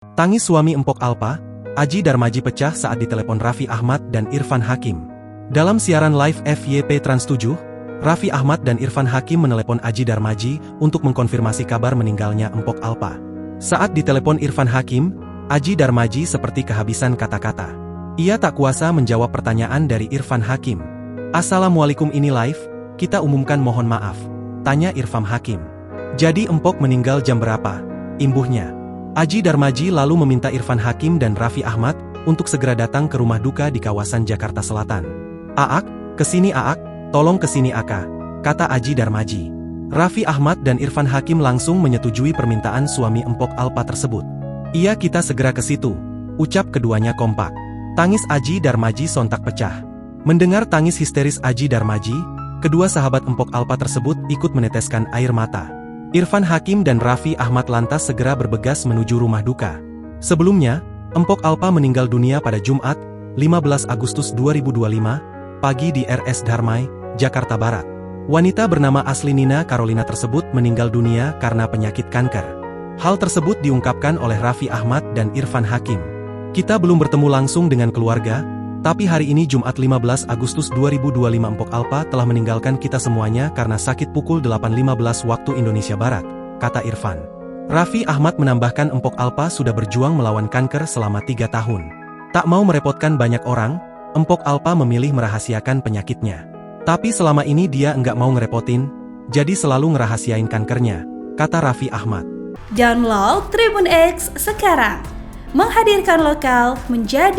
Tangis suami Empok Alpa, Aji Darmaji pecah saat ditelepon Raffi Ahmad dan Irfan Hakim. Dalam siaran live FYP Trans 7, Raffi Ahmad dan Irfan Hakim menelepon Aji Darmaji untuk mengkonfirmasi kabar meninggalnya Empok Alpa. Saat ditelepon Irfan Hakim, Aji Darmaji seperti kehabisan kata-kata. Ia tak kuasa menjawab pertanyaan dari Irfan Hakim. "Assalamualaikum, ini live, kita umumkan mohon maaf," tanya Irfan Hakim. "Jadi Empok meninggal jam berapa?" imbuhnya. Aji Darmaji lalu meminta Irfan Hakim dan Raffi Ahmad untuk segera datang ke rumah duka di kawasan Jakarta Selatan. "Aak, kesini Aak, tolong kesini Aka," kata Aji Darmaji. Raffi Ahmad dan Irfan Hakim langsung menyetujui permintaan suami Empok Alpa tersebut. "Iya, kita segera ke situ," ucap keduanya kompak. Tangis Aji Darmaji sontak pecah. Mendengar tangis histeris Aji Darmaji, kedua sahabat Empok Alpa tersebut ikut meneteskan air mata. Irfan Hakim dan Raffi Ahmad lantas segera bergegas menuju rumah duka. Sebelumnya, Empok Alpa meninggal dunia pada Jumat, 15 Agustus 2025, pagi di RS Dharmai, Jakarta Barat. Wanita bernama asli Nina Carolina tersebut meninggal dunia karena penyakit kanker. Hal tersebut diungkapkan oleh Raffi Ahmad dan Irfan Hakim. "Kita belum bertemu langsung dengan keluarga, tapi hari ini Jumat 15 Agustus 2025 Empok Alpa telah meninggalkan kita semuanya karena sakit pukul 8.15 waktu Indonesia Barat," kata Irfan. Raffi Ahmad menambahkan Empok Alpa sudah berjuang melawan kanker selama 3 tahun. Tak mau merepotkan banyak orang, Empok Alpa memilih merahasiakan penyakitnya. Tapi selama ini dia enggak mau ngerepotin, jadi selalu ngerahasiain kankernya, kata Raffi Ahmad. Download Tribun X sekarang, menghadirkan lokal menjadi